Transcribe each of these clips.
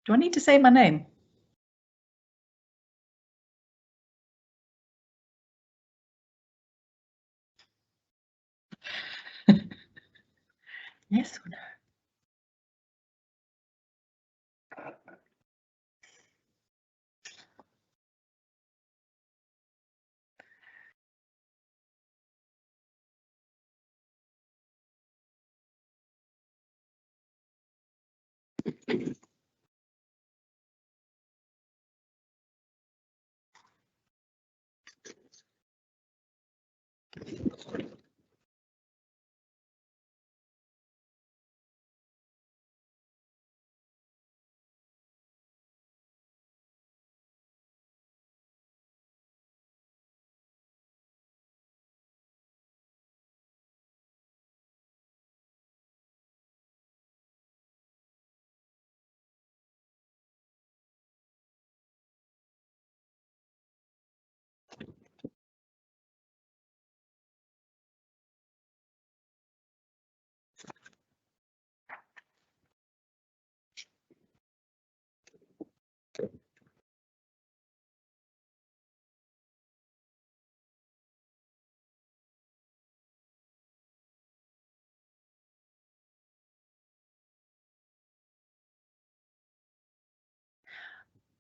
Do I need to say my name? Yes or no?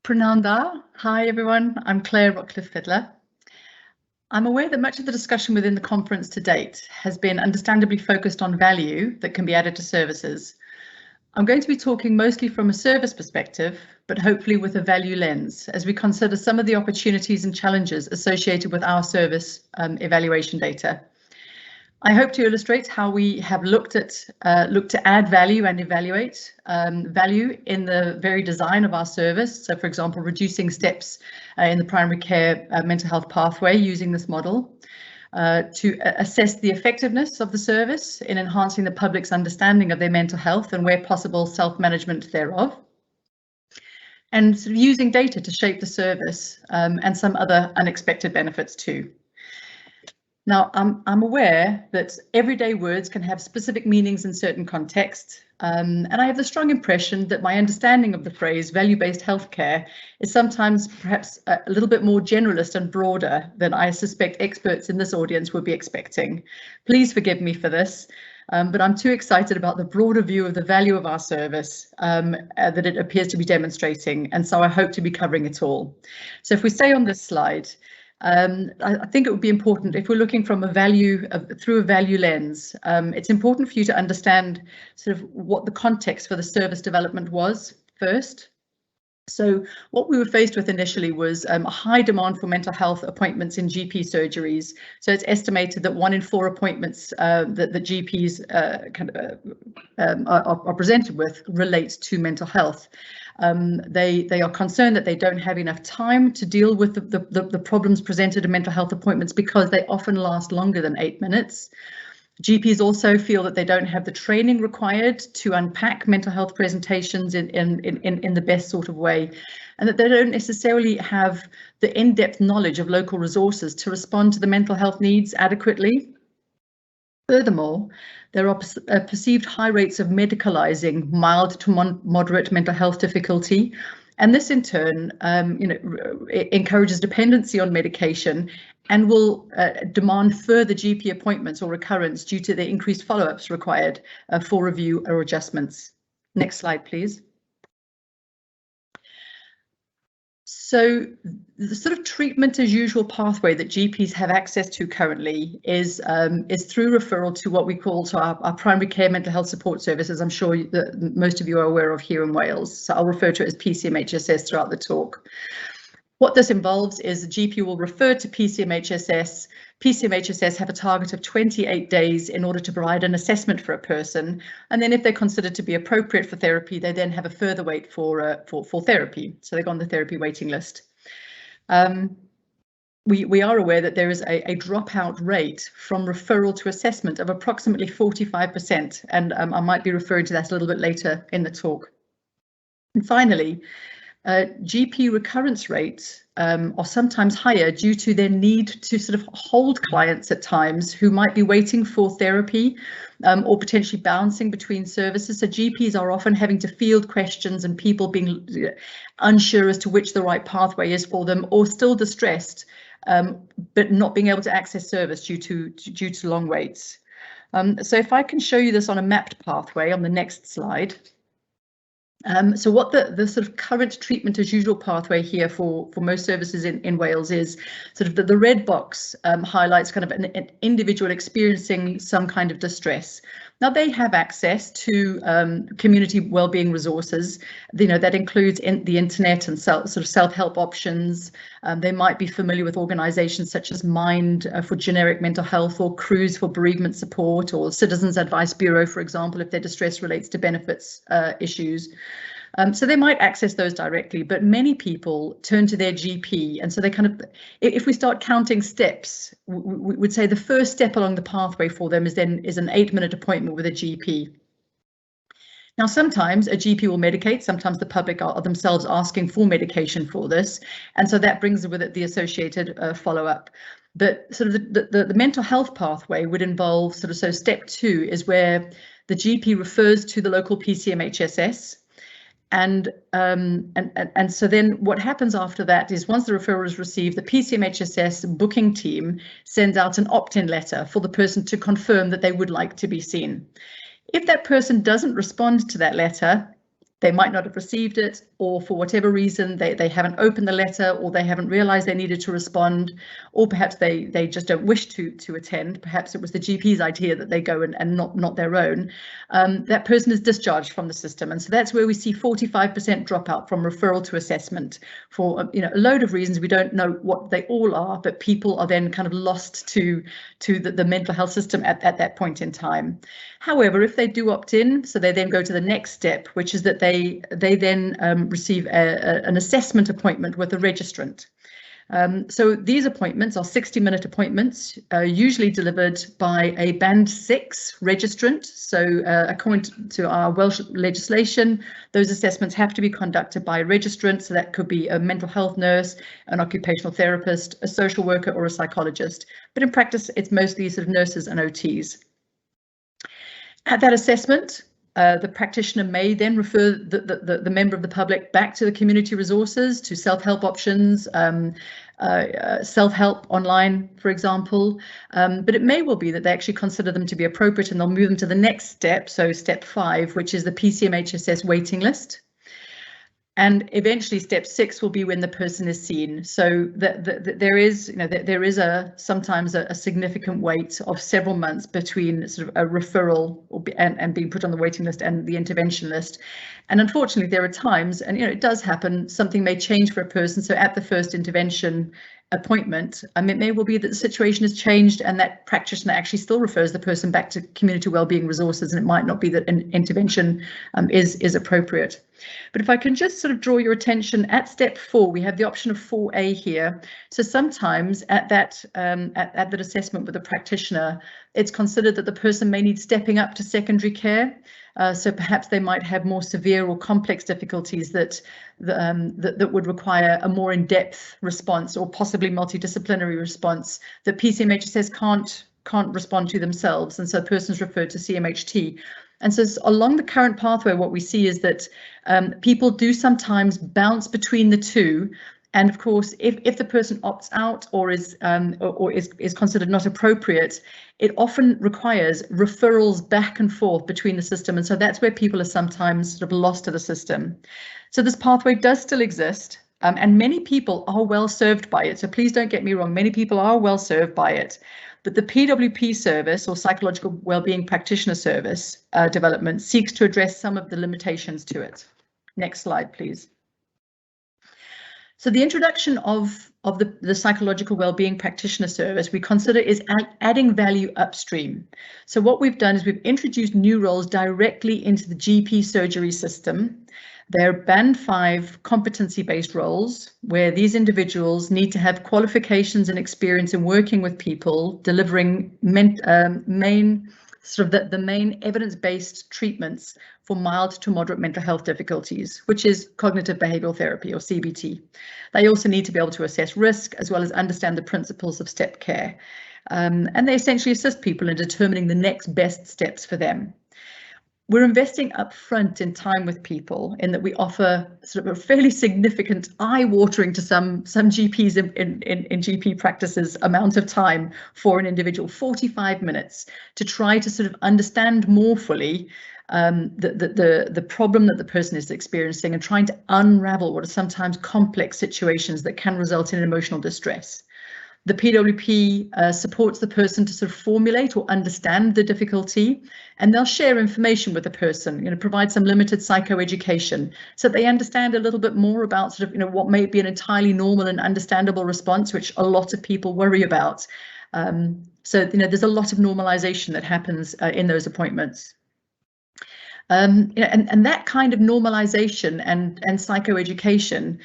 Prananda. Hi everyone, I'm Claire Rockliffe-Fidler. I'm aware that much of the discussion within the conference to date has been understandably focused on value that can be added to services. I'm going to be talking mostly from a service perspective, but hopefully with a value lens as we consider some of the opportunities and challenges associated with our service evaluation data. I hope to illustrate how we have looked to add value and evaluate value in the very design of our service. So, for example, reducing steps in the primary care mental health pathway using this model, to assess the effectiveness of the service in enhancing the public's understanding of their mental health and, where possible, self-management thereof, and sort of using data to shape the service and some other unexpected benefits too. Now, I'm aware that everyday words can have specific meanings in certain contexts, and I have the strong impression that my understanding of the phrase value-based healthcare is sometimes perhaps a little bit more generalist and broader than I suspect experts in this audience would be expecting. Please forgive me for this, but I'm too excited about the broader view of the value of our service that it appears to be demonstrating, and so I hope to be covering it all. So if we stay on this slide, I think it would be important, if we're looking from through a value lens, it's important for you to understand sort of what the context for the service development was first. So what we were faced with initially was a high demand for mental health appointments in GP surgeries. So it's estimated that 1 in 4 appointments that the GPs are presented with relates to mental health. They are concerned that they don't have enough time to deal with the problems presented in mental health appointments because they often last longer than 8 minutes. GPs also feel that they don't have the training required to unpack mental health presentations in the best sort of way, and that they don't necessarily have the in-depth knowledge of local resources to respond to the mental health needs adequately. Furthermore, there are perceived high rates of medicalising mild to moderate mental health difficulty, and this in turn encourages dependency on medication and will demand further GP appointments or recurrence due to the increased follow-ups required for review or adjustments. Next slide, please. So the sort of treatment as usual pathway that GPs have access to currently is through referral to what we call our primary care mental health support services. I'm sure that most of you are aware of here in Wales, so I'll refer to it as PCMHSS throughout the talk. What this involves is the GP will refer to PCMHSS. PCMHSS have a target of 28 days in order to provide an assessment for a person, and then if they're considered to be appropriate for therapy, they then have a further wait for therapy. So they go on the therapy waiting list. We are aware that there is a dropout rate from referral to assessment of approximately 45%, and I might be referring to that a little bit later in the talk. And finally, GP recurrence rates are sometimes higher due to their need to sort of hold clients at times who might be waiting for therapy or potentially bouncing between services. So GPs are often having to field questions and people being unsure as to which the right pathway is for them, or still distressed, but not being able to access service due to long waits. So if I can show you this on a mapped pathway on the next slide. So what the sort of current treatment as usual pathway here for most services in Wales is sort of the red box highlights kind of an individual experiencing some kind of distress. Now they have access to community wellbeing resources, that includes the internet and sort of self-help options. They might be familiar with organisations such as Mind for generic mental health, or Cruise for bereavement support, or Citizens Advice Bureau, for example, if their distress relates to benefits issues. So they might access those directly, but many people turn to their GP. And so they kind of, if we start counting steps, we would say the first step along the pathway for them is an 8-minute appointment with a GP. Now, sometimes a GP will medicate, sometimes the public are themselves asking for medication for this. And so that brings with it the associated follow-up. But sort of the mental health pathway would involve so step 2 is where the GP refers to the local PCMHSS. And so then what happens after that is, once the referral is received, the PCMHSS booking team sends out an opt-in letter for the person to confirm that they would like to be seen. If that person doesn't respond to that letter, they might not have received it, or for whatever reason they haven't opened the letter, or they haven't realised they needed to respond, or perhaps they just don't wish to attend. Perhaps it was the GP's idea that they go and not their own. That person is discharged from the system, and so that's where we see 45% dropout from referral to assessment for a load of reasons. We don't know what they all are, but people are then kind of lost to the mental health system at that point in time. However, if they do opt in, so they then go to the next step, which is that they then receive an assessment appointment with a registrant. So these appointments are 60-minute appointments, usually delivered by a Band 6 registrant. So according to our Welsh legislation, those assessments have to be conducted by a registrant. So that could be a mental health nurse, an occupational therapist, a social worker, or a psychologist. But in practice, it's mostly sort of nurses and OTs. At that assessment, the practitioner may then refer the member of the public back to the community resources, to self-help options, self-help online, for example. But it may well be that they actually consider them to be appropriate, and they'll move them to the next step, so step 5, which is the PCMHSS waiting list. And eventually step 6 will be when the person is seen. So there is sometimes a significant wait of several months between sort of a referral and being put on the waiting list and the intervention list. And unfortunately, there are times, and it does happen, something may change for a person. So at the first intervention appointment, it may well be that the situation has changed and that practitioner actually still refers the person back to community wellbeing resources, and it might not be that an intervention is appropriate. But if I can just sort of draw your attention, at step 4, we have the option of 4A here. So sometimes at that assessment with the practitioner, it's considered that the person may need stepping up to secondary care. So perhaps they might have more severe or complex difficulties that would require a more in-depth response, or possibly multidisciplinary response that PCMHSS can't respond to themselves, and so the person's referred to CMHT. And so along the current pathway, what we see is that people do sometimes bounce between the two. And of course, if the person opts out or is considered not appropriate, it often requires referrals back and forth between the system. And so that's where people are sometimes sort of lost to the system. So this pathway does still exist, and many people are well served by it. So please don't get me wrong, many people are well served by it. But the PWP service, or Psychological Well-being Practitioner service development, seeks to address some of the limitations to it. Next slide, please. So the introduction of the Psychological Well-being Practitioner service we consider is adding value upstream. So what we've done is we've introduced new roles directly into the GP surgery system. They're Band 5 competency-based roles, where these individuals need to have qualifications and experience in working with people, delivering main sort of the main evidence-based treatments for mild to moderate mental health difficulties, which is cognitive behavioural therapy, or CBT. They also need to be able to assess risk as well as understand the principles of step care. And they essentially assist people in determining the next best steps for them. We're investing upfront in time with people in that we offer sort of a fairly significant, eye-watering to some GPs in GP practices amount of time for an individual, 45 minutes, to try to sort of understand more fully the problem that the person is experiencing and trying to unravel what are sometimes complex situations that can result in emotional distress. The PWP supports the person to sort of formulate or understand the difficulty, and they'll share information with the person, provide some limited psychoeducation so that they understand a little bit more about sort of, what may be an entirely normal and understandable response, which a lot of people worry about. So, there's a lot of normalization that happens in those appointments. And that kind of normalization and psychoeducation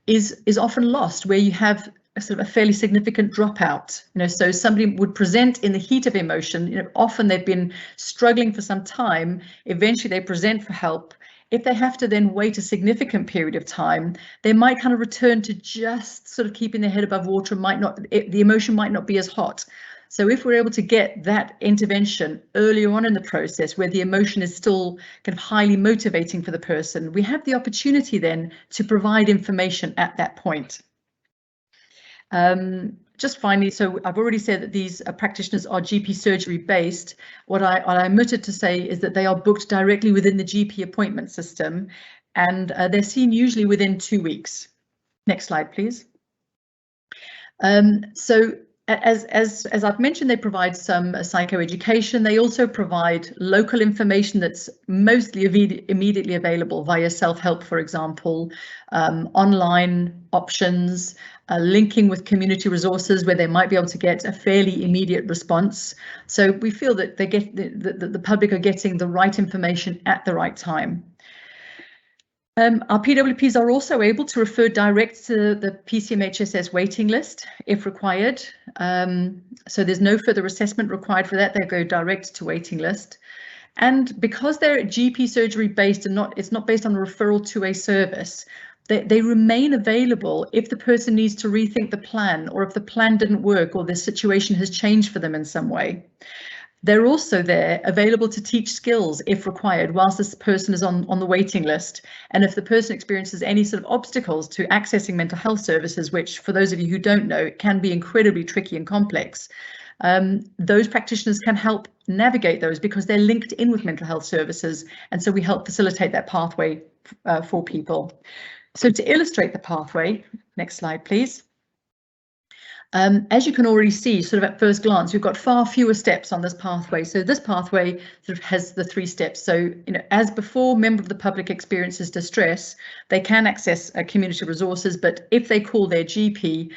is often lost where you have sort of a fairly significant dropout. So somebody would present in the heat of emotion. Often they've been struggling for some time. Eventually they present for help. If they have to then wait a significant period of time, they might kind of return to just sort of keeping their head above water. The emotion might not be as hot. So if we're able to get that intervention earlier on in the process where the emotion is still kind of highly motivating for the person, we have the opportunity then to provide information at that point. Just finally, so I've already said that these practitioners are GP surgery based. What I omitted to say is that they are booked directly within the GP appointment system, and they're seen usually within 2 weeks. Next slide, please. So as I've mentioned, they provide some psychoeducation. They also provide local information that's mostly immediately available via self-help, for example, online options, linking with community resources where they might be able to get a fairly immediate response. So we feel that they get the public are getting the right information at the right time. Our PWPs are also able to refer direct to the PCMHSS waiting list if required. So there's no further assessment required for that. They go direct to waiting list. And because they're GP surgery based and it's not based on a referral to a service, they remain available if the person needs to rethink the plan, or if the plan didn't work, or the situation has changed for them in some way. They're also there available to teach skills if required whilst this person is on the waiting list. And if the person experiences any sort of obstacles to accessing mental health services, which for those of you who don't know, can be incredibly tricky and complex, those practitioners can help navigate those because they're linked in with mental health services. And so we help facilitate that pathway for people. So to illustrate the pathway, next slide, please. As you can already see, sort of at first glance, we've got far fewer steps on this pathway. So this pathway sort of has the 3 steps. So, as before, member of the public experiences distress, they can access community resources, but if they call their GP,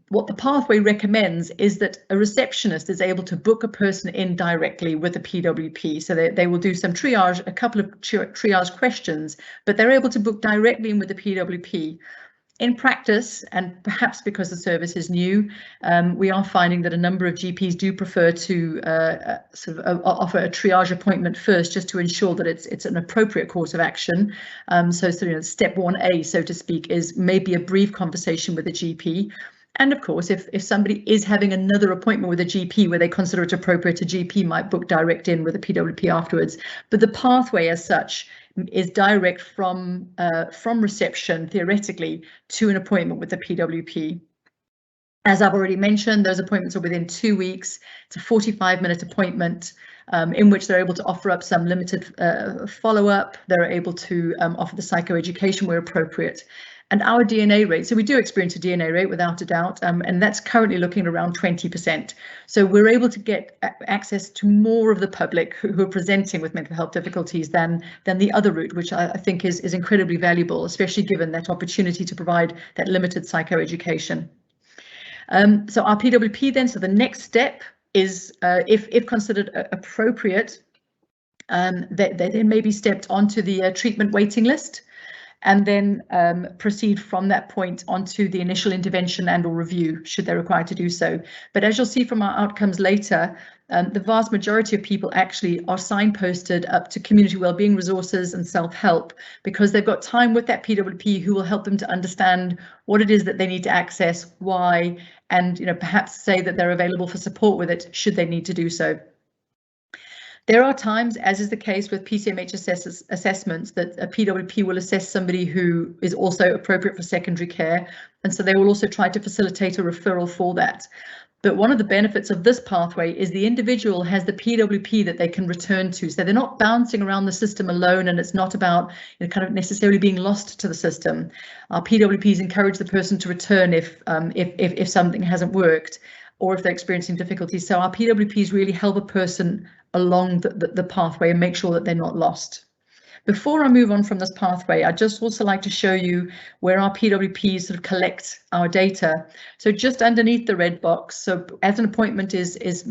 what the pathway recommends is that a receptionist is able to book a person in directly with a PWP. So they will do some triage, a couple of triage questions, but they're able to book directly in with the PWP. In practice, and perhaps because the service is new, we are finding that a number of GPs do prefer to sort of offer a triage appointment first, just to ensure that it's an appropriate course of action. So step 1A, so to speak, is maybe a brief conversation with a GP. And of course, if somebody is having another appointment with a GP where they consider it appropriate, a GP might book direct in with a PWP afterwards. But the pathway as such is direct from reception, theoretically, to an appointment with the PWP. As I've already mentioned, those appointments are within 2 weeks. It's a 45-minute appointment in which they're able to offer up some limited follow-up. They're able to offer the psychoeducation where appropriate. And our DNA rate, so we do experience a DNA rate without a doubt, and that's currently looking around 20%. So we're able to get access to more of the public who are presenting with mental health difficulties than the other route, which I think is incredibly valuable, especially given that opportunity to provide that limited psychoeducation. So our PWP then, so the next step is, if considered appropriate, they then may be stepped onto the treatment waiting list, and then proceed from that point onto the initial intervention and or review, should they're required to do so. But as you'll see from our outcomes later, the vast majority of people actually are signposted up to community wellbeing resources and self-help because they've got time with that PWP who will help them to understand what it is that they need to access, why, and perhaps say that they're available for support with it should they need to do so. There are times, as is the case with PCMH assessments, that a PWP will assess somebody who is also appropriate for secondary care, and so they will also try to facilitate a referral for that. But one of the benefits of this pathway is the individual has the PWP that they can return to, so they're not bouncing around the system alone, and it's not about kind of necessarily being lost to the system. Our PWPs encourage the person to return if something hasn't worked or if they're experiencing difficulties. So our PWPs really help a person along the pathway and make sure that they're not lost. Before I move on from this pathway, I'd just also like to show you where our PWPs sort of collect our data. So just underneath the red box, so as an appointment is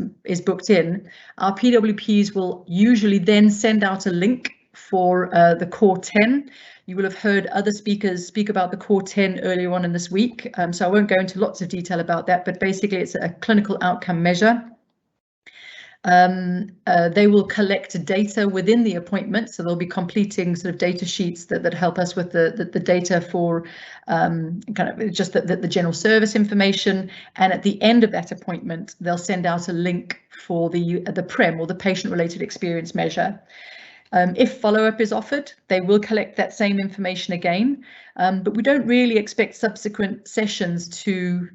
booked in, our PWPs will usually then send out a link for the Core 10. You will have heard other speakers speak about the Core 10 earlier on in this week, so I won't go into lots of detail about that, but basically it's a clinical outcome measure. They will collect data within the appointment, so they'll be completing sort of data sheets that help us with the data for kind of just the general service information. And at the end of that appointment, they'll send out a link for the PREM, or the patient-related experience measure. If follow-up is offered, they will collect that same information again, but we don't really expect subsequent sessions to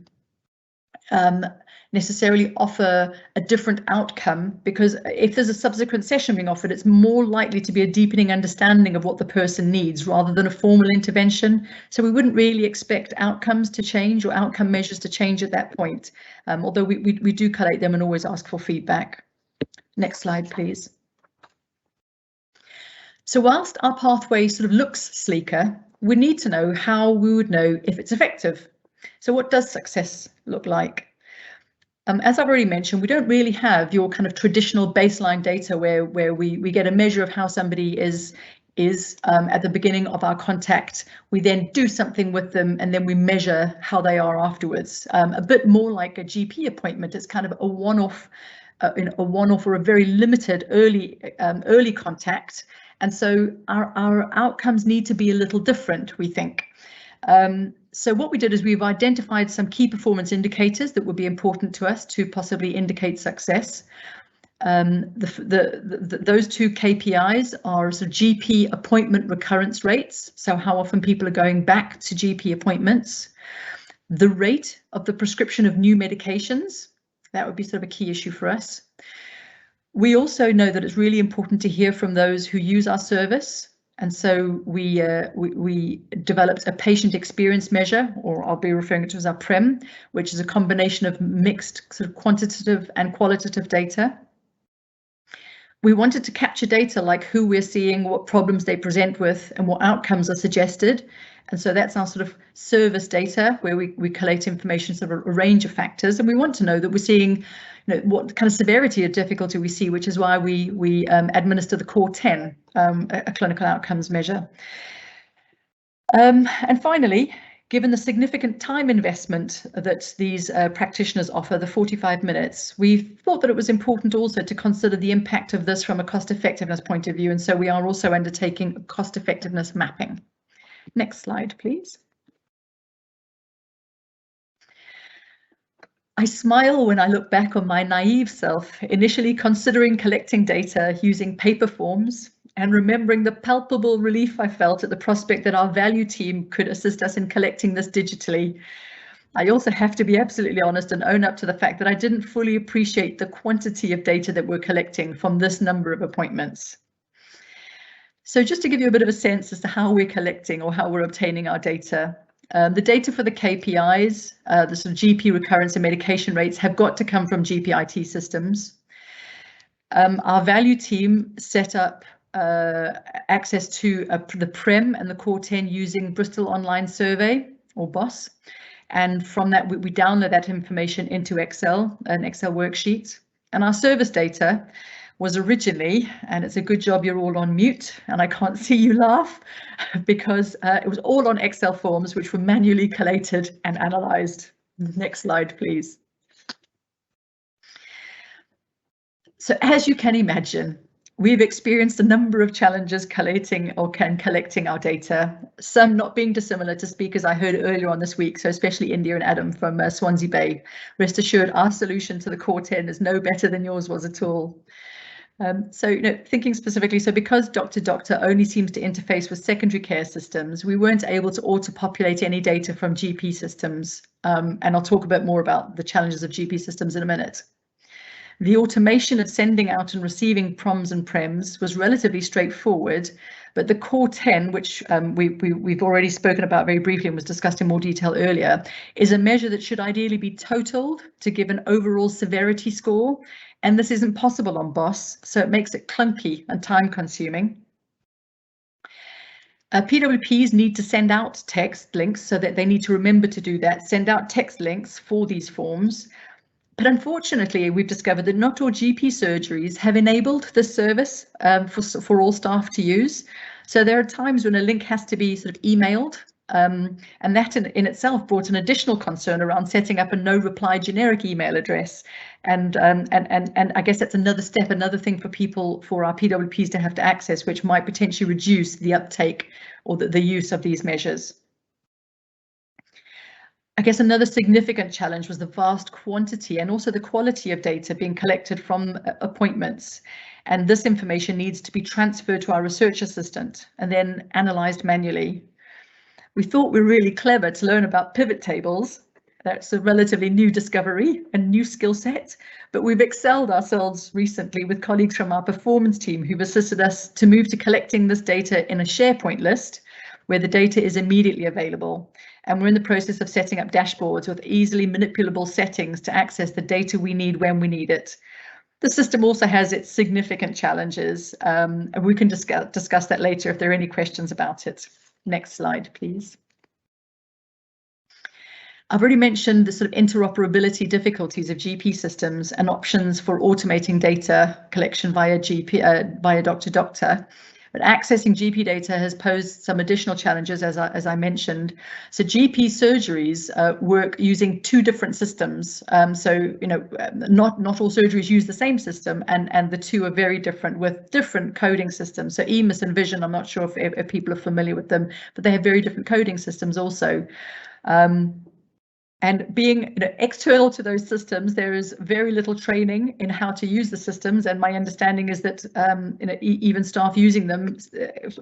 necessarily offer a different outcome, because if there's a subsequent session being offered, it's more likely to be a deepening understanding of what the person needs rather than a formal intervention. So we wouldn't really expect outcomes to change or outcome measures to change at that point, although we do collate them and always ask for feedback. Next slide, please. So whilst our pathway sort of looks sleeker, we need to know how we would know if it's effective. So what does success look like? As I've already mentioned, we don't really have your kind of traditional baseline data where we get a measure of how somebody is at the beginning of our contact. We then do something with them and then we measure how they are afterwards. A bit more like a GP appointment. It's kind of a one-off or a very limited early contact. And so our outcomes need to be a little different, we think. So what we did is we've identified some key performance indicators that would be important to us to possibly indicate success. Those two KPIs are sort of GP appointment recurrence rates, so how often people are going back to GP appointments, the rate of the prescription of new medications. That would be sort of a key issue for us. We also know that it's really important to hear from those who use our service. And so we developed a patient experience measure, or I'll be referring to it as our PREM, which is a combination of mixed sort of quantitative and qualitative data. We wanted to capture data like who we're seeing, what problems they present with, and what outcomes are suggested. And so that's our sort of service data, where we collate information, sort of a range of factors, and we want to know that we're seeing, what kind of severity of difficulty we see, which is why we administer the Core 10, a clinical outcomes measure. And finally, given the significant time investment that these practitioners offer, the 45 minutes, we thought that it was important also to consider the impact of this from a cost effectiveness point of view, and so we are also undertaking a cost effectiveness mapping. Next slide, please. I smile when I look back on my naive self, initially considering collecting data using paper forms and remembering the palpable relief I felt at the prospect that our value team could assist us in collecting this digitally. I also have to be absolutely honest and own up to the fact that I didn't fully appreciate the quantity of data that we're collecting from this number of appointments. So just to give you a bit of a sense as to how we're collecting or how we're obtaining our data, the data for the KPIs, the sort of GP recurrence and medication rates have got to come from GP IT systems. Our value team set up access to the PREM and the Core 10 using Bristol Online Survey, or BOSS. And from that, we download that information into Excel, an Excel worksheet. And our service data was originally, and it's a good job you're all on mute and I can't see you laugh, because it was all on Excel forms which were manually collated and analysed. Next slide, please. So as you can imagine, we've experienced a number of challenges collecting our data, some not being dissimilar to speakers I heard earlier on this week, so especially India and Adam from Swansea Bay. Rest assured, our solution to the core 10 is no better than yours was at all. So, thinking specifically, so because doctor only seems to interface with secondary care systems, we weren't able to auto-populate any data from GP systems, and I'll talk a bit more about the challenges of GP systems in a minute. The automation of sending out and receiving proms and prems was relatively straightforward, but the core 10, which we've already spoken about very briefly and was discussed in more detail earlier, is a measure that should ideally be totaled to give an overall severity score. And this isn't possible on BOSS, so it makes it clunky and time consuming. PWPs need to send out text links, so that they need to remember to do that, send out text links for these forms. But unfortunately, we've discovered that not all GP surgeries have enabled this service for all staff to use. So there are times when a link has to be sort of emailed, and that in itself brought an additional concern around setting up a no reply generic email address. And I guess that's another step, another thing for our PWPs to have to access, which might potentially reduce the uptake or the use of these measures. I guess another significant challenge was the vast quantity and also the quality of data being collected from appointments. And this information needs to be transferred to our research assistant and then analysed manually. We thought we were really clever to learn about pivot tables. That's a relatively new discovery and new skill set, but we've excelled ourselves recently with colleagues from our performance team who've assisted us to move to collecting this data in a SharePoint list where the data is immediately available. And we're in the process of setting up dashboards with easily manipulable settings to access the data we need when we need it. The system also has its significant challenges, and we can discuss that later if there are any questions about it. Next slide, please. I've already mentioned the sort of interoperability difficulties of GP systems and options for automating data collection via doctor. But accessing GP data has posed some additional challenges, as I mentioned. So GP surgeries work using two different systems. So not all surgeries use the same system, and the two are very different with different coding systems. So EMIS and Vision, I'm not sure if people are familiar with them, but they have very different coding systems also. And being external to those systems, there is very little training in how to use the systems. And my understanding is that even staff using them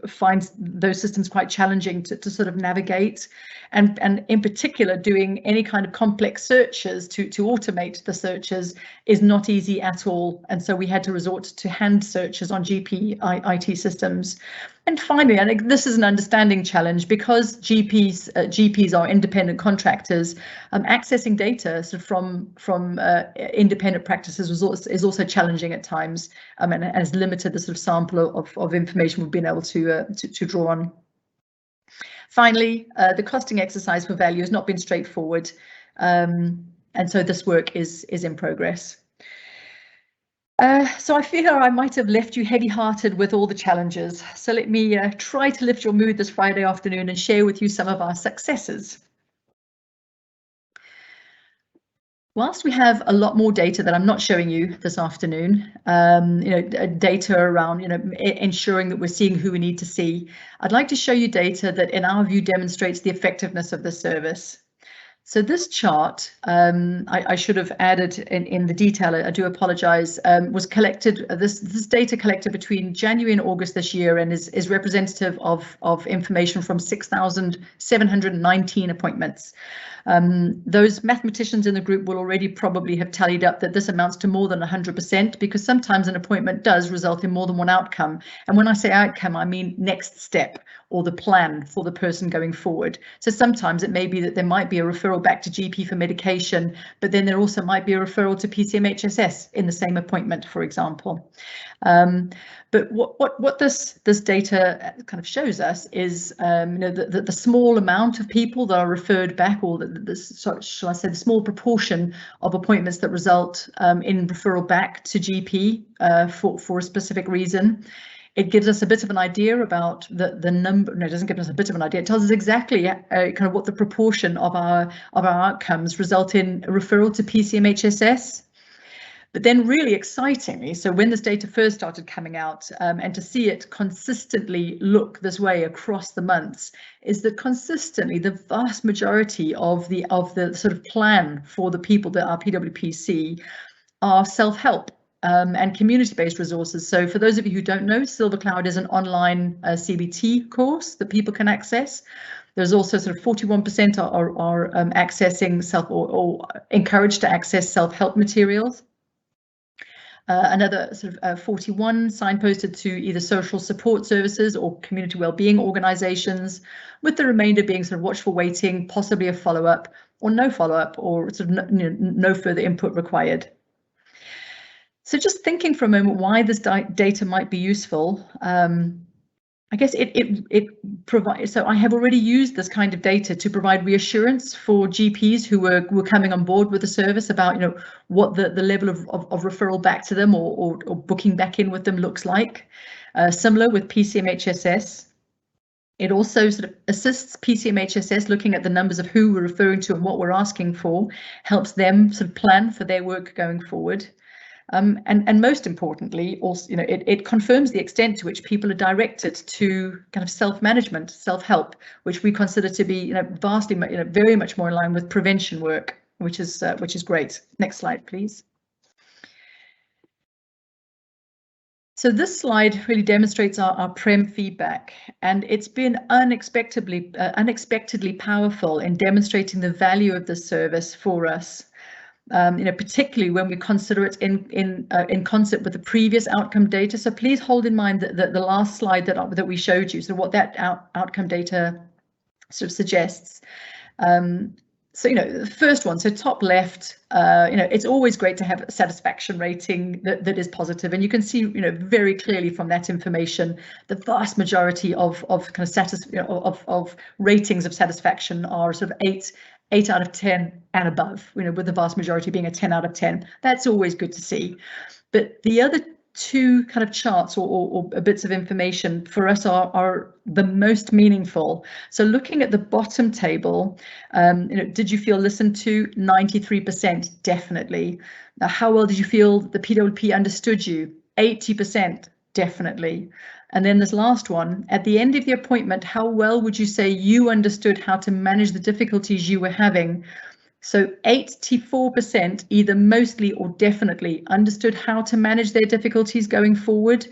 finds those systems quite challenging to sort of navigate. And in particular, doing any kind of complex searches to automate the searches is not easy at all. And so we had to resort to hand searches on GP IT systems. And finally, I think this is an understanding challenge because GPs are independent contractors. Accessing data sort of from independent practices is also challenging at times, and has limited the sort of sample of information we've been able to draw on. Finally, the costing exercise for value has not been straightforward, and so this work is in progress. So I feel I might have left you heavy-hearted with all the challenges. So let me try to lift your mood this Friday afternoon and share with you some of our successes. Whilst we have a lot more data that I'm not showing you this afternoon, data around ensuring that we're seeing who we need to see, I'd like to show you data that in our view demonstrates the effectiveness of the service. So this chart, I should have added in the detail, I do apologise, was collected, this data collected between January and August this year and is representative of information from 6,719 appointments. Those mathematicians in the group will already probably have tallied up that this amounts to more than 100% because sometimes an appointment does result in more than one outcome. And when I say outcome, I mean next step or the plan for the person going forward. So sometimes it may be that there might be a referral back to GP for medication, but then there also might be a referral to PCMHSS in the same appointment, for example. But what this data kind of shows us is the small amount of people that are referred back, or shall I say the small proportion of appointments that result in referral back to GP for a specific reason. It gives us a bit of an idea about the number. No, it doesn't give us a bit of an idea. It tells us exactly kind of what the proportion of our outcomes result in a referral to PCMHSS. But then really excitingly, so when this data first started coming out, and to see it consistently look this way across the months, is that consistently the vast majority of the sort of plan for the people that are PWPC are self-help and community-based resources. So for those of you who don't know, Silver Cloud is an online CBT course that people can access. There's also sort of 41% are accessing or encouraged to access self-help materials. Another sort of 41 signposted to either social support services or community well-being organisations, with the remainder being sort of watchful waiting, possibly a follow-up or no follow-up, or sort of no further input required. So just thinking for a moment why this data might be useful. I guess it provides, so I have already used this kind of data to provide reassurance for GPs who were coming on board with the service about, what the level of referral back to them or booking back in with them looks like. Similar with PCMHSS. It also sort of assists PCMHSS looking at the numbers of who we're referring to and what we're asking for, helps them sort of plan for their work going forward. And most importantly, also, it confirms the extent to which people are directed to kind of self-management, self-help, which we consider to be, vastly, very much more in line with prevention work, which is great. Next slide, please. So this slide really demonstrates our PREM feedback, and it's been unexpectedly powerful in demonstrating the value of this service for us. Particularly when we consider it in concert with the previous outcome data. So please hold in mind that the last slide that we showed you, so what that outcome data sort of suggests. So the first one, so top left, it's always great to have a satisfaction rating that is positive, and you can see very clearly from that information the vast majority of kind of of ratings of satisfaction are sort of 8 out of 10 and above, with the vast majority being a 10 out of 10. That's always good to see. But the other two kind of charts or bits of information for us are the most meaningful. So looking at the bottom table, did you feel listened to? 93%, definitely. Now, how well did you feel the PWP understood you? 80%, definitely. And then this last one, at the end of the appointment, how well would you say you understood how to manage the difficulties you were having? So 84% either mostly or definitely understood how to manage their difficulties going forward.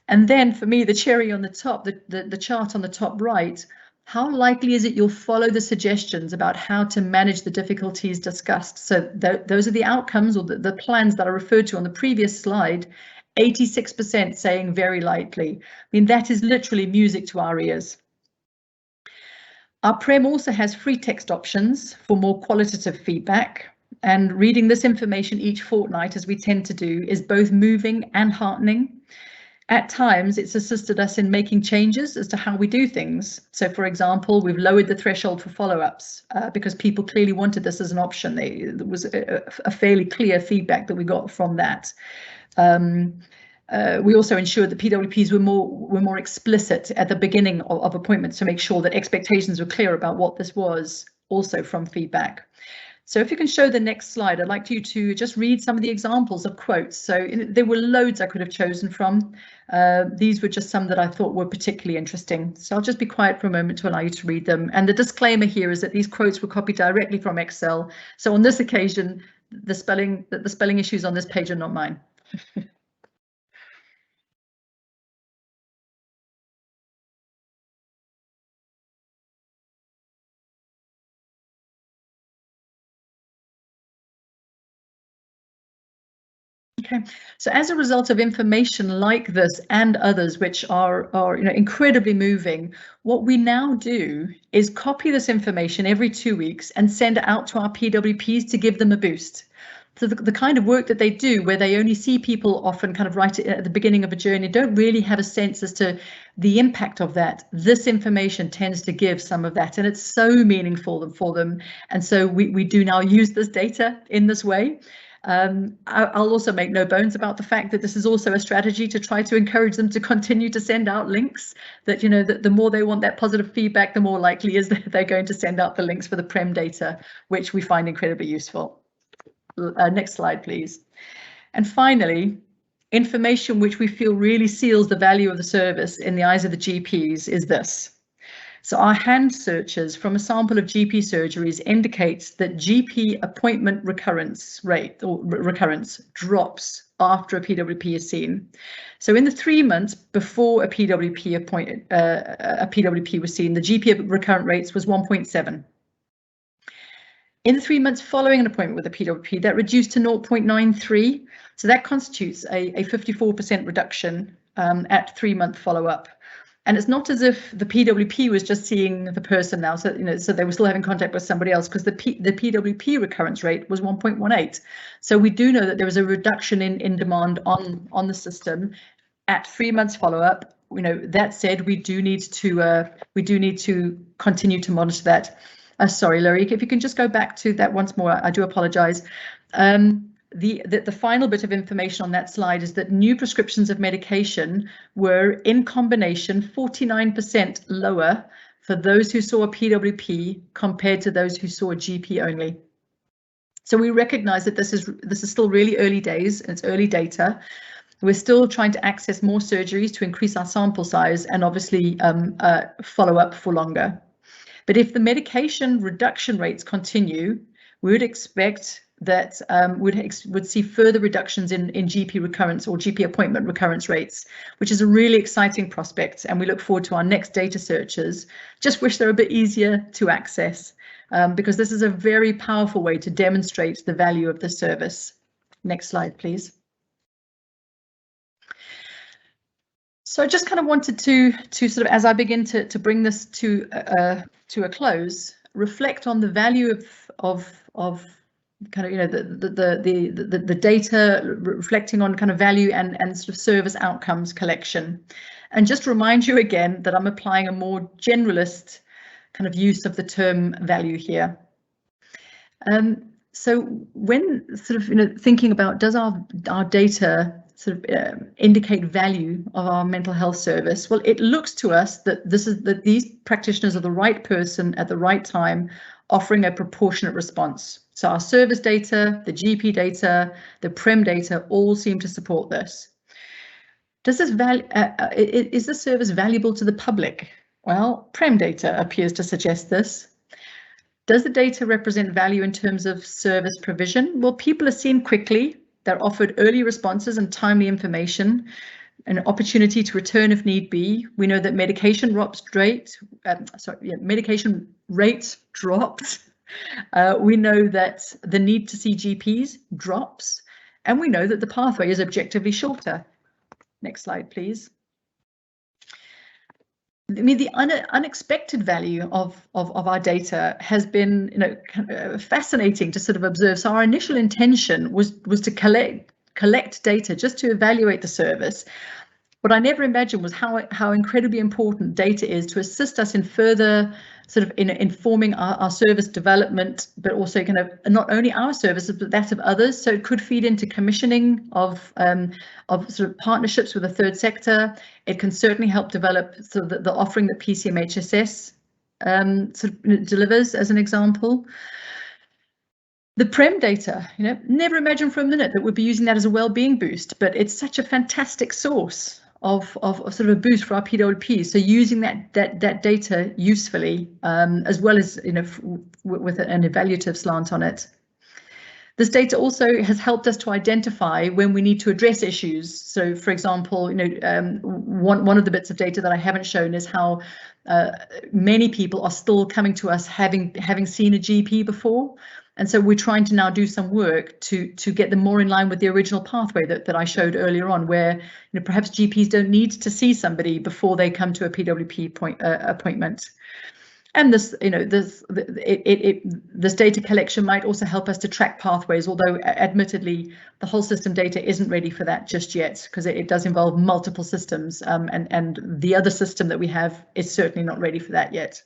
And then for me, the cherry on the top, the chart on the top right, how likely is it you'll follow the suggestions about how to manage the difficulties discussed? So those are the outcomes or the plans that I referred to on the previous slide. 86% saying very likely. I mean, that is literally music to our ears. Our PREM also has free text options for more qualitative feedback, and reading this information each fortnight, as we tend to do, is both moving and heartening. At times, it's assisted us in making changes as to how we do things. So, for example, we've lowered the threshold for follow-ups because people clearly wanted this as an option. There was a fairly clear feedback that we got from that. We also ensured that PWPs were more explicit at the beginning of appointments to make sure that expectations were clear about what this was, also from feedback. So if you can show the next slide, I'd like you to just read some of the examples of quotes. So there were loads I could have chosen from. These were just some that I thought were particularly interesting. So I'll just be quiet for a moment to allow you to read them. And the disclaimer here is that these quotes were copied directly from Excel. So on this occasion, the spelling issues on this page are not mine. Okay, so as a result of information like this and others, which are incredibly moving, what we now do is copy this information every 2 weeks and send it out to our PWPs to give them a boost. So the kind of work that they do, where they only see people often kind of right at the beginning of a journey, don't really have a sense as to the impact of that. This information tends to give some of that, and it's so meaningful for them. And so we do now use this data in this way. I'll also make no bones about the fact that this is also a strategy to try to encourage them to continue to send out links, that the more they want that positive feedback, the more likely is that they're going to send out the links for the PREM data, which we find incredibly useful. Next slide, please. And finally, information which we feel really seals the value of the service in the eyes of the GPs is this. So our hand searches from a sample of GP surgeries indicates that GP appointment recurrence rate or recurrence drops after a PWP is seen. So in the 3 months before a PWP was seen, the GP recurrent rates was 1.7. In the 3 months following an appointment with a PWP, that reduced to 0.93. So that constitutes a 54% reduction at 3-month follow-up. And it's not as if the PWP was just seeing the person now, so so they were still having contact with somebody else, because the PWP recurrence rate was 1.18. So we do know that there was a reduction in demand on the system at 3 months follow-up. That said, we do need to continue to monitor that. Sorry, Larry, if you can just go back to that once more, I do apologise. The final bit of information on that slide is that new prescriptions of medication were in combination 49% lower for those who saw a PWP compared to those who saw a GP only. So we recognise that this is still really early days, and it's early data. We're still trying to access more surgeries to increase our sample size and obviously follow up for longer. But if the medication reduction rates continue, we would expect that would see further reductions in GP recurrence or GP appointment recurrence rates, which is a really exciting prospect, and we look forward to our next data searches. Just wish they're a bit easier to access, because this is a very powerful way to demonstrate the value of the service. Next slide, please. So I just kind of wanted to sort of, as I begin to bring this to a close, reflect on the value of kind of the data, reflecting on kind of value and sort of service outcomes collection, and just remind you again that I'm applying a more generalist kind of use of the term value here. So when sort of thinking about, does our data sort of indicate value of our mental health service? Well, it looks to us that these practitioners are the right person at the right time, offering a proportionate response. So our service data, the GP data, the PREM data all seem to support this. Does this is the service valuable to the public? Well, PREM data appears to suggest this. Does the data represent value in terms of service provision? Well, people are seen quickly. They're offered early responses and timely information, an opportunity to return if need be. We know that medication rates dropped. We know that the need to see GPs drops, and we know that the pathway is objectively shorter. Next slide, please. I mean, the unexpected value of our data has been, fascinating to sort of observe. So our initial intention was to collect data just to evaluate the service. What I never imagined was how incredibly important data is to assist us in further sort of informing our service development, but also kind of not only our services, but that of others. So it could feed into commissioning of sort of partnerships with the third sector. It can certainly help develop sort of the offering that PCMHSS sort of delivers, as an example. The PREM data, never imagined for a minute that we'd be using that as a well-being boost, but it's such a fantastic source of sort of a boost for our PWP. So using that data usefully, as well as with an evaluative slant on it. This data also has helped us to identify when we need to address issues. So, for example, one of the bits of data that I haven't shown is how many people are still coming to us having seen a GP before. And so we're trying to now do some work to get them more in line with the original pathway that I showed earlier on, where perhaps GPs don't need to see somebody before they come to a PWP appointment. And this data collection might also help us to track pathways, although admittedly the whole system data isn't ready for that just yet, because it does involve multiple systems, and the other system that we have is certainly not ready for that yet.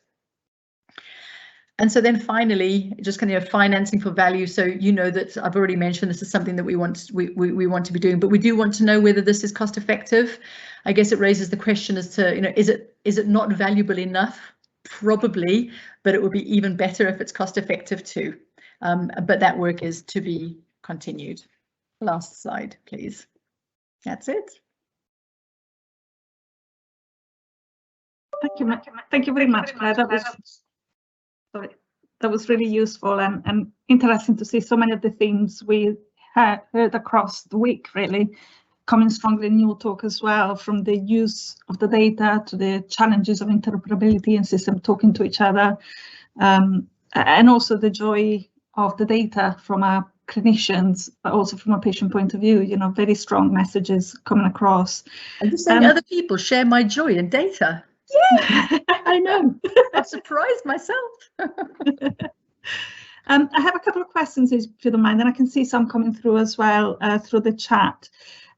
And so then finally, just kind of financing for value. So that I've already mentioned this is something that we want to be doing, but we do want to know whether this is cost effective. I guess it raises the question as to is it not valuable enough? Probably, but it would be even better if it's cost effective too. But that work is to be continued. Last slide, please. That's it. Thank you very much, Claire. That was really useful and interesting to see so many of the themes we heard across the week, really, coming strongly in your talk as well, from the use of the data to the challenges of interoperability and system talking to each other, and also the joy of the data from our clinicians, but also from a patient point of view, very strong messages coming across. And just saying other people share my joy in data. Yeah, I know. I've surprised myself. I have a couple of questions, if you don't mind, and I can see some coming through as well through the chat.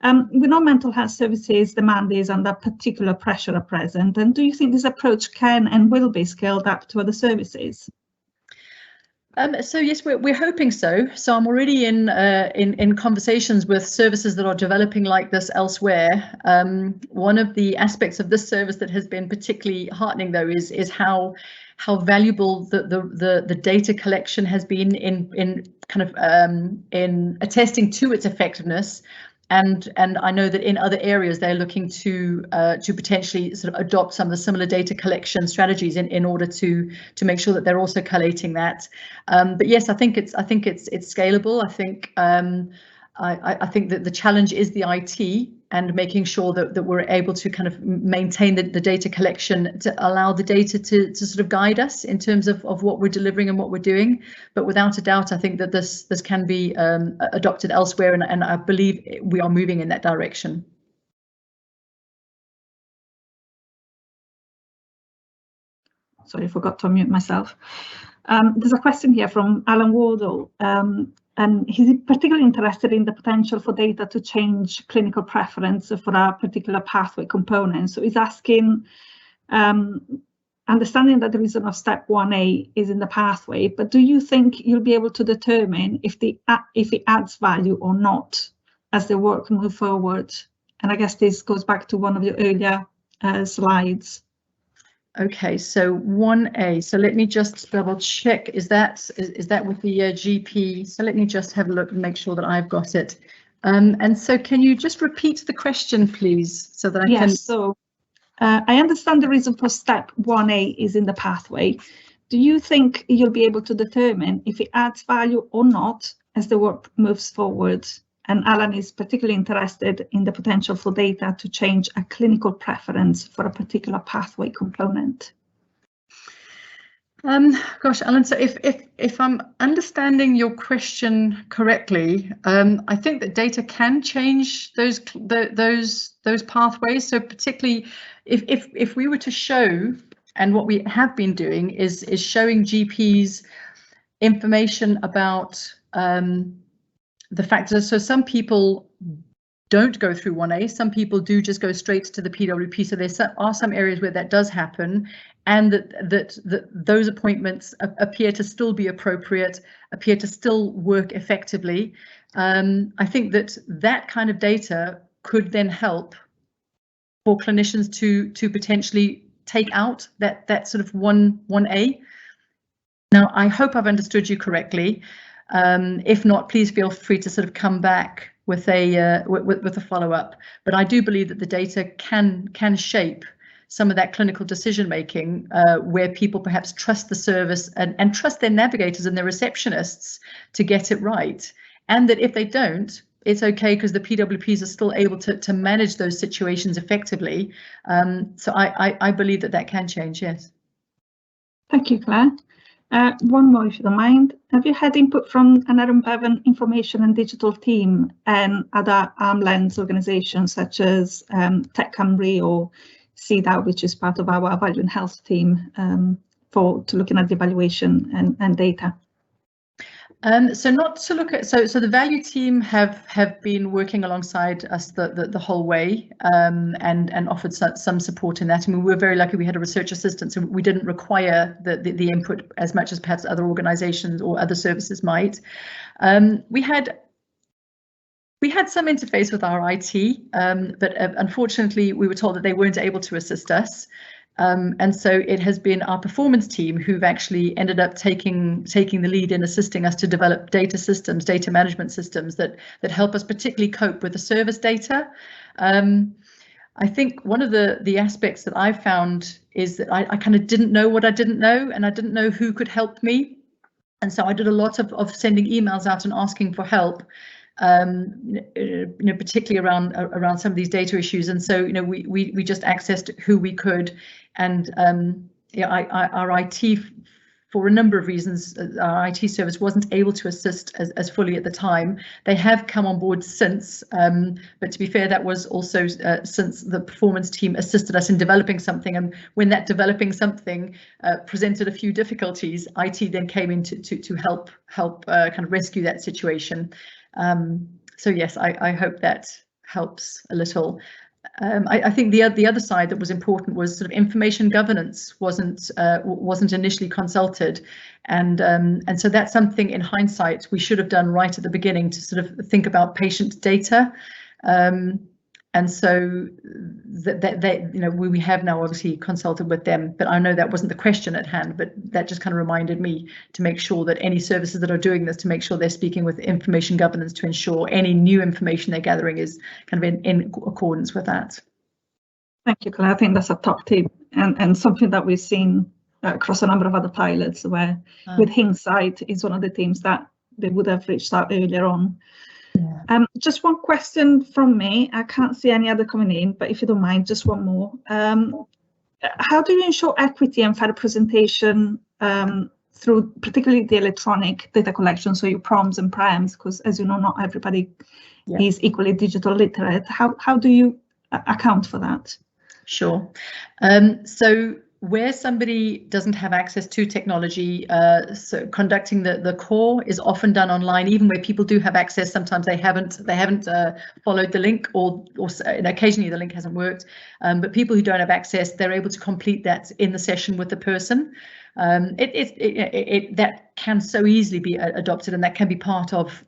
We know mental health services demand is under particular pressure at present, and do you think this approach can and will be scaled up to other services? So yes, we're hoping so. So I'm already in conversations with services that are developing like this elsewhere. One of the aspects of this service that has been particularly heartening, though, is how valuable the data collection has been in attesting to its effectiveness. And I know that in other areas they're looking to potentially sort of adopt some of the similar data collection strategies in order to make sure that they're also collating that. But yes, I think it's scalable. I think that the challenge is the IT and making sure that we're able to kind of maintain the data collection to allow the data to sort of guide us in terms of what we're delivering and what we're doing. But without a doubt, I think that this can be adopted elsewhere, and I believe we are moving in that direction. Sorry, I forgot to unmute myself. There's a question here from Alan Wardle. And he's particularly interested in the potential for data to change clinical preference for a particular pathway component. So he's asking, understanding that the reason of step 1A is in the pathway, but do you think you'll be able to determine if it adds value or not as the work moves forward? And I guess this goes back to one of your earlier slides. Okay, so 1A. So let me just double check. Is that with the GP? So let me just have a look and make sure that I've got it. And so can you just repeat the question, please, so that I can? Yes. So I understand the reason for step 1A is in the pathway. Do you think you'll be able to determine if it adds value or not as the work moves forward? And Alan is particularly interested in the potential for data to change a clinical preference for a particular pathway component. Gosh, Alan, so if I'm understanding your question correctly, I think that data can change those pathways. So particularly if we were to show, and what we have been doing is showing GPs information about the factors. So some people don't go through 1A, some people do just go straight to the PWP. So there are some areas where that does happen, and that those appointments appear to still be appropriate, appear to still work effectively. I think that kind of data could then help for clinicians to potentially take out that sort of 1A. Now, I hope I've understood you correctly. If not, please feel free to sort of come back with a follow-up. But I do believe that the data can shape some of that clinical decision making, where people perhaps trust the service and trust their navigators and their receptionists to get it right. And that if they don't, it's okay, because the PWPs are still able to manage those situations effectively. So I believe that can change, yes. Thank you, Claire. One more, if you don't mind. Have you had input from an Aaron Bevan information and digital team and other arm's length organisations such as Tech Cambry or CDAW, which is part of our Value and Health team, to looking at the evaluation and data? So not to look at, so the value team have been working alongside us the whole way, and offered some support in that. I mean, we were very lucky we had a research assistant, so we didn't require the input as much as perhaps other organisations or other services might. We had some interface with our IT, but unfortunately we were told that they weren't able to assist us. And so it has been our performance team who've actually ended up taking the lead in assisting us to develop data systems, data management systems that help us particularly cope with the service data. I think one of the aspects that I found is that I kind of didn't know what I didn't know, and I didn't know who could help me. And so I did a lot of sending emails out and asking for help, particularly around some of these data issues. And so, we just accessed who we could, and our IT, for a number of reasons, our IT service wasn't able to assist as fully at the time. They have come on board since, but to be fair, that was also since the performance team assisted us in developing something. And when that developing something presented a few difficulties, IT then came in to help kind of rescue that situation. So yes, I hope that helps a little. I think the other side that was important was sort of information governance wasn't initially consulted, and so that's something in hindsight we should have done right at the beginning, to sort of think about patient data, and so we have now obviously consulted with them, but I know that wasn't the question at hand, but that just kind of reminded me to make sure that any services that are doing this, to make sure they're speaking with information governance to ensure any new information they're gathering is kind of in accordance with that. Thank you, Claire. I think that's a top tip, and something that we've seen across a number of other pilots, where with hindsight is one of the teams that they would have reached out earlier on. Yeah. Just one question from me. I can't see any other coming in, but if you don't mind, just one more. How do you ensure equity and fair presentation through particularly the electronic data collection, so your proms and primes, because as you know, not everybody is equally digital literate. How do you account for that? Sure. So where somebody doesn't have access to technology, so conducting the core is often done online. Even where people do have access, sometimes they haven't followed the link, or occasionally the link hasn't worked. But people who don't have access, they're able to complete that in the session with the person. That can so easily be adopted, and that can be part of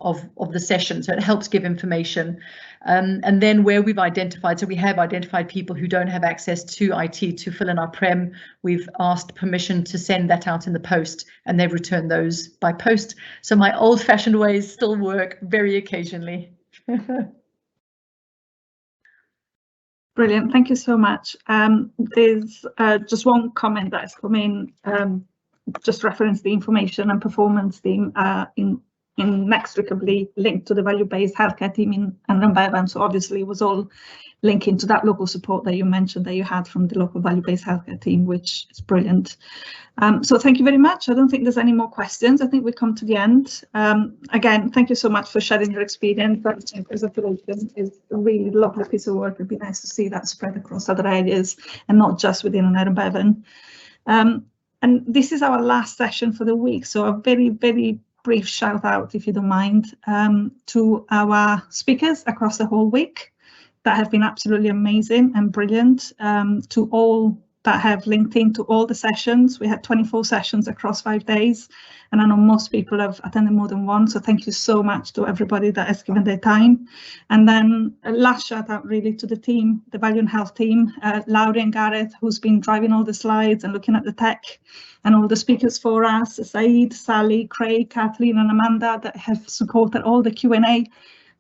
the session. So it helps give information. And then where we've identified, so we have identified people who don't have access to IT to fill in our prem, we've asked permission to send that out in the post, and they've returned those by post. So my old-fashioned ways still work very occasionally. Brilliant, thank you so much. There's just one comment that has come in, just reference the information and performance team inextricably linked to the value-based healthcare team in Rockliffe-Fidler. So obviously it was all linking to that local support that you mentioned that you had from the local value-based healthcare team, which is brilliant. So thank you very much. I don't think there's any more questions. I think we come to the end. Again, thank you so much for sharing your experience. That presentation is a really lovely piece of work. It'd be nice to see that spread across other areas and not just within Rockliffe-Fidler. And this is our last session for the week. So a very, very brief shout out, if you don't mind, to our speakers across the whole week that have been absolutely amazing and brilliant, to all that have linked into all the sessions. We had 24 sessions across 5 days, and I know most people have attended more than one, so thank you so much to everybody that has given their time. And then a last shout out really to the team, the Value and Health team, Laurie and Gareth, who's been driving all the slides and looking at the tech, and all the speakers for us, Saeed, Sally, Craig, Kathleen and Amanda, that have supported all the Q&A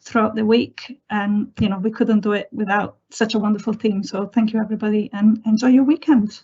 throughout the week. And we couldn't do it without such a wonderful team. So thank you everybody, and enjoy your weekend.